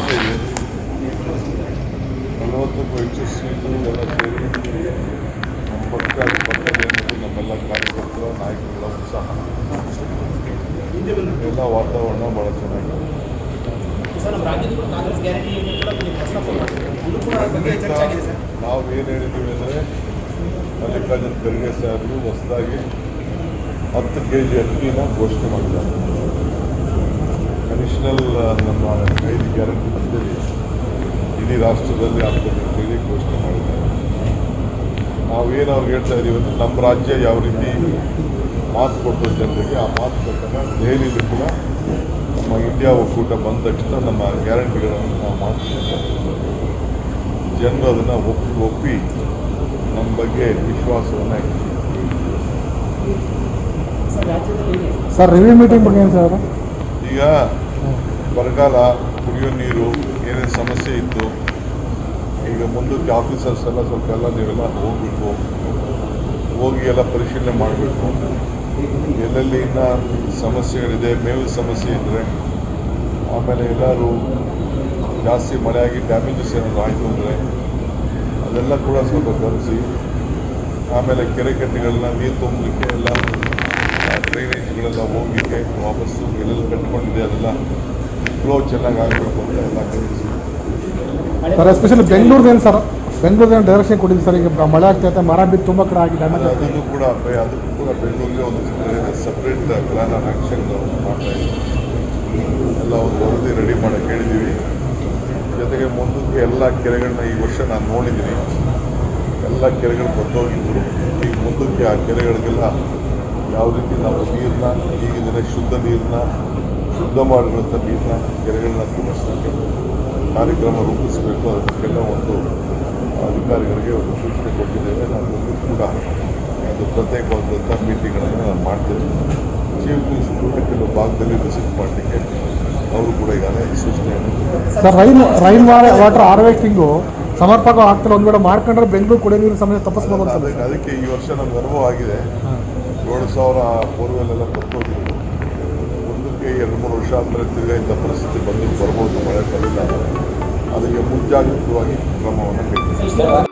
ಆಸೆ ಇದೆ. 40ಕ್ಕೂ ಹೆಚ್ಚು ಸೀಟು ಎಲ್ಲ ಸೇರಿ ನಮ್ಮ ಪಕ್ಷದೇನಿದೆ ನಮ್ಮೆಲ್ಲ ಕಾರ್ಯಕರ್ತರ ನಾಯಕರುಗಳ ಉತ್ಸಾಹ ಎಲ್ಲ ವಾತಾವರಣ ಭಾಳ ಚೆನ್ನಾಗಿದೆ. ನಾವು ಏನು ಹೇಳಿದ್ದೀವಿ ಅಂದರೆ ಮಲ್ಲಿಕಾರ್ಜುನ ಖರ್ಗೆ ಸಾಹೇಬರು ಹೊಸದಾಗಿ 10 kg ಅಕ್ಕಿನ ಘೋಷಣೆ ಮಾಡಿದ್ದಾರೆ. ಅಡಿಷನಲ್ ನಮ್ಮ 5 ಗ್ಯಾರಂಟಿ ಅಂತೇಳಿ ಇಡೀ ರಾಷ್ಟ್ರದಲ್ಲಿ ಆಗ್ತದೆ ಅಂತೇಳಿ ಘೋಷಣೆ ಮಾಡಿದ್ದಾರೆ. ನಾವೇನು ಅವ್ರಿಗೆ ಹೇಳ್ತಾ ಇದ್ದೀವಿ ಅಂದರೆ ನಮ್ಮ ರಾಜ್ಯ ಯಾವ ರೀತಿ ಮಾತು ಕೊಟ್ಟು ಜನರಿಗೆ ಆ ಮಾತು ಪ್ರಕಾರ ದೆಹಲಿಯಲ್ಲಿ ಕೂಡ ನಮ್ಮ ಇಂಡಿಯಾ ಒಕ್ಕೂಟ ಬಂದ ತಕ್ಷಣ ನಮ್ಮ ಗ್ಯಾರಂಟಿಗಳನ್ನು ನಾವು ಮಾಡ್ತೀವಿ. ಜನರು ಅದನ್ನು ಒಪ್ಪಿ ನಮ್ಮ ಬಗ್ಗೆ ವಿಶ್ವಾಸವನ್ನು ಸರ್ ರಿವ್ಯೂ ಮೀಟಿಂಗ್ ಬಗ್ಗೆ ಏನು ಸರ್? ಈಗ ಬರಗಾಲ, ಕುಡಿಯೋ ನೀರು ಏನೇನು ಸಮಸ್ಯೆ ಇತ್ತು, ಈಗ ಮುಂದಕ್ಕೆ ಆಫೀಸರ್ಸ್ ಎಲ್ಲ ಸ್ವಲ್ಪ ಎಲ್ಲ ನೀವೆಲ್ಲ ಹೋಗಬೇಕು, ಹೋಗಿ ಎಲ್ಲ ಪರಿಶೀಲನೆ ಮಾಡಬೇಕು. ಎಲ್ಲೆಲ್ಲಿ ಇನ್ನೂ ಸಮಸ್ಯೆಗಳಿದೆ, ಮೇವು ಸಮಸ್ಯೆ ಇದ್ದರೆ, ಆಮೇಲೆ ಎಲ್ಲರೂ ಜಾಸ್ತಿ ಮಳೆಯಾಗಿ ಡ್ಯಾಮೇಜಸ್ ಏನಾದರೂ ಆಯಿತು ಅಂದರೆ ಅದೆಲ್ಲ ಕೂಡ ಸ್ವಲ್ಪ ಗಮನಿಸಿ. ಆಮೇಲೆ ಕೆರೆ ಕಟ್ಟೆಗಳನ್ನ ನೀರು ತುಂಬಲಿಕ್ಕೆ ಎಲ್ಲ ಡ್ರೈನೇಜ್ಗಳೆಲ್ಲ ಹೋಗಲಿಕ್ಕೆ ವಾಪಸ್ಸು ಎಲ್ಲೆಲ್ಲಿ ಕಟ್ಕೊಂಡಿದೆ ಅದೆಲ್ಲ ಫ್ಲೋ ಚೆನ್ನಾಗಿ ಆಗಬೇಕು ಅಂತ ಎಲ್ಲ ಗಮನಿಸಿ. Sir especially Bengaluru sir, Bengaluru direction ಕೊಟ್ಟಿದ್ದು ಸರ್. ಈಗ ಮಳೆ ಆಗ್ತೈತೆ, ಮರ ಬಿದ್ದು ತುಂಬ ಕಡೆ ಆಗಿ ಡ್ಯಾಮೇಜ್ ಆಗ್ತದೆ. ಅದಕ್ಕೂ ಕೂಡ ಬೆಂಗಳೂರಿಗೆ ಒಂದು ಸಪ್ರೇಟ್ ಪ್ಲಾನ್ ಆಫ್ ಆ್ಯಕ್ಷನ್ ಮಾಡ್ತಾ ಇದ್ದೀವಿ. ಎಲ್ಲ ಒಂದು ವರದಿ ರೆಡಿ ಮಾಡೋಕ್ಕೆ ಹೇಳಿದ್ದೀವಿ. ಜೊತೆಗೆ ಮುಂದಕ್ಕೆ ಎಲ್ಲ ಕೆರೆಗಳನ್ನ ಈ ವರ್ಷ ನಾನು ನೋಡಿದ್ದೀನಿ, ಎಲ್ಲ ಕೆರೆಗಳು ಬತ್ತೋಗಿದ್ರು. ಈಗ ಮುಂದಕ್ಕೆ ಆ ಕೆರೆಗಳಿಗೆಲ್ಲ ಯಾವ ರೀತಿ ನಾವು ನೀರನ್ನ ಈಗಿನ ಶುದ್ಧ ನೀರನ್ನ, ಶುದ್ಧ ಮಾಡಿರುವಂಥ ನೀರನ್ನ ಕೆರೆಗಳನ್ನ ತುಂಬಿಸಲಿಕ್ಕೆ ಕಾರ್ಯಕ್ರಮ ರೂಪಿಸಬೇಕು. ಅದಕ್ಕೆಲ್ಲ ಒಂದು ಅಧಿಕಾರಿಗಳಿಗೆ ಒಂದು ಸೂಚನೆ ಕೊಟ್ಟಿದ್ದೇವೆ. ನಾನು ಮುಂದೆ ಕೂಡ ಒಂದು ಪ್ರತ್ಯೇಕವಾದಂಥ ಮೀಟಿಂಗ್ಗಳನ್ನು ನಾನು ಮಾಡ್ತೇನೆ. ಚೀಫ್ ಮಿನಿಸ್ಟರ್ ಕೂಡ ಕೆಲವು ಭಾಗದಲ್ಲಿ ವಿಸಿಟ್ ಮಾಡಲಿಕ್ಕೆ ಅವರು ಕೂಡ ಈಗಾಗಲೇ ಸೂಚನೆಯನ್ನು ಸರ್. ರೈನ್ ವಾಟರ್ ಹಾರ್ವೆಸ್ಟಿಂಗು ಸಮರ್ಪಕ ಆಗ್ತಾರೆ. ಒಂದು ಕಡೆ ಮಾಡ್ಕೊಂಡ್ರೆ ಬೆಂಗಳೂರು ಕುಡಿಯೋ ನೀರಿನ ಸಮಸ್ಯೆ ತಪ್ಪಿಸ್ಬೋದು ಅಂತ. ಅದಕ್ಕೆ ಈ ವರ್ಷ ನಮ್ಗೆ ಅನುಭವ ಆಗಿದೆ. 7,000 ಬೋರ್ವೆಲ್ಲೆಲ್ಲ ಕೊಟ್ಟೋಗಿರೋದು. ಮುಂದಕ್ಕೆ 2-3 ವರ್ಷ ಆದಮೇಲೆ ತಿರ್ಗಾ ಇಂಥ ಪರಿಸ್ಥಿತಿ ಬರ್ಬೋದು, ಮಳೆ ಬರಲಿಲ್ಲ ಅಂದರೆ ಅದಕ್ಕೆ ಮುಂಜಾಗ್ರತವಾಗಿ ಕ್ರಮವನ್ನು ಕೈಗೊಳ್ಳುತ್ತಾರೆ.